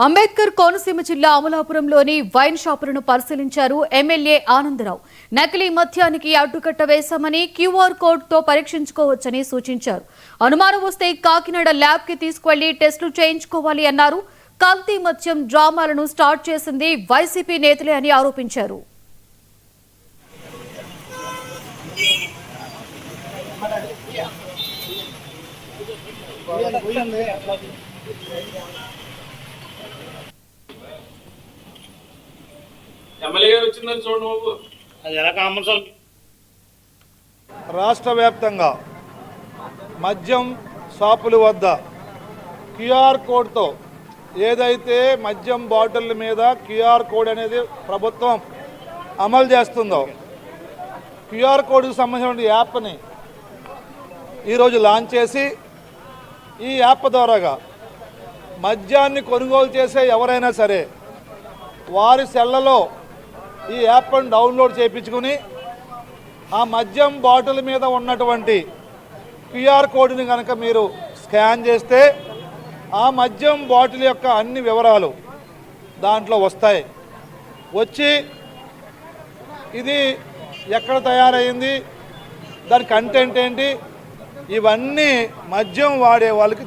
అంబేద్కర్ కోనసీమ జిల్లా అమలాపురంలోని వైన్ షాపులను పరిశీలించారు ఎమ్మెల్యే ఆనందరావు. నకిలీ మద్యానికి అడ్డుకట్ట వేశామని క్యూఆర్ కోడ్తో పరీక్షించుకోవచ్చని సూచించారు. అనుమానం వస్తే కాకినాడ ల్యాబ్కి తీసుకువెళ్లి టెస్టులు చేయించుకోవాలి అన్నారు. కల్తీ మద్యం డ్రామాలను స్టార్ట్ చేసింది వైసీపీ నేతలే అని ఆరోపించారు. రాష్ట్ర వ్యాప్తంగా మద్యం షాపుల వద్ద క్యూఆర్ కోడ్తో ఏదైతే మద్యం బాటిల్ మీద క్యూఆర్ కోడ్ అనేది ప్రభుత్వం అమలు చేస్తుందో క్యూఆర్ కోడ్కి సంబంధించిన యాప్ని ఈరోజు లాంచ్ చేసి ఈ యాప్ ద్వారాగా మద్యాన్ని కొనుగోలు చేసే ఎవరైనా సరే వారి సెల్లలో ఈ యాప్ను డౌన్లోడ్ చేయించుకుని ఆ మద్యం బాటిల్ మీద ఉన్నటువంటి క్యూఆర్ కోడ్ని కనుక మీరు స్కాన్ చేస్తే ఆ మద్యం బాటిల్ యొక్క అన్ని వివరాలు దాంట్లో వస్తాయి. వచ్చి ఇది ఎక్కడ తయారైంది, దాని కంటెంట్ ఏంటి, ఇవన్నీ మద్యం వాడే వాళ్ళకి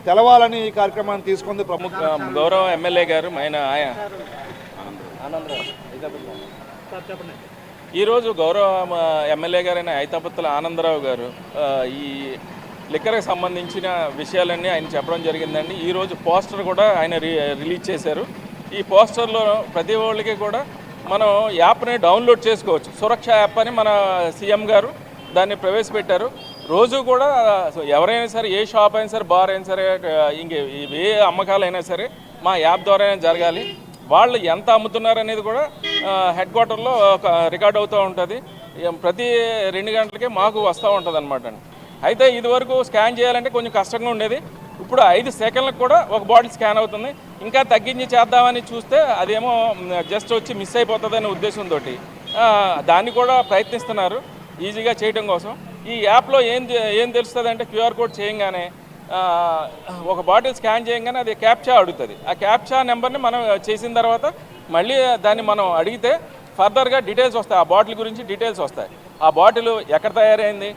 తెలవాలని ఈ కార్యక్రమాన్ని తీసుకుంది ప్రముఖ గౌరవ ఎమ్మెల్యే గారు ఈరోజు గౌరవ ఎమ్మెల్యే గారైన ఐతాపత్తుల ఆనందరావు గారు ఈ లిక్కర్కి సంబంధించిన విషయాలన్నీ ఆయన చెప్పడం జరిగిందండి. ఈరోజు పోస్టర్ కూడా ఆయన రిలీజ్ చేశారు. ఈ పోస్టర్లో ప్రతి ఒళ్ళకి కూడా మనం యాప్ని డౌన్లోడ్ చేసుకోవచ్చు. సురక్ష యాప్ అని మన సీఎం గారు దాన్ని ప్రవేశపెట్టారు. రోజు కూడా ఎవరైనా సరే, ఏ షాప్ అయినా సరే, బార్ అయినా సరే, ఏ అమ్మకాలైనా సరే మా యాప్ ద్వారానే జరగాలి. వాళ్ళు ఎంత అమ్ముతున్నారు అనేది కూడా హెడ్ క్వార్టర్లో రికార్డ్ అవుతూ ఉంటుంది. ప్రతి 2 గంటలకే మాకు వస్తూ ఉంటుంది అనమాట. అయితే ఇదివరకు స్కాన్ చేయాలంటే కొంచెం కష్టంగా ఉండేది. ఇప్పుడు 5 సెకండ్లకు కూడా ఒక బాటిల్ స్కాన్ అవుతుంది. ఇంకా తగ్గించి చేద్దామని చూస్తే అదేమో జస్ట్ వచ్చి మిస్ అయిపోతుందనే ఉద్దేశంతో దాన్ని కూడా ప్రయత్నిస్తున్నారు ఈజీగా చేయడం కోసం. ఈ యాప్లో ఏం తెలుస్తుంది అంటే క్యూఆర్ కోడ్ చేయంగానే ఒక బాటిల్ స్కాన్ చేయగానే అది క్యాప్చా అడుగుతుంది. ఆ క్యాప్చా నెంబర్ని మనం చేసిన తర్వాత మళ్ళీ దాన్ని మనం అడిగితే ఫర్దర్గా డీటెయిల్స్ వస్తాయి. ఆ బాటిల్ గురించి డీటెయిల్స్ వస్తాయి. ఆ బాటిల్ ఎక్కడ తయారైంది,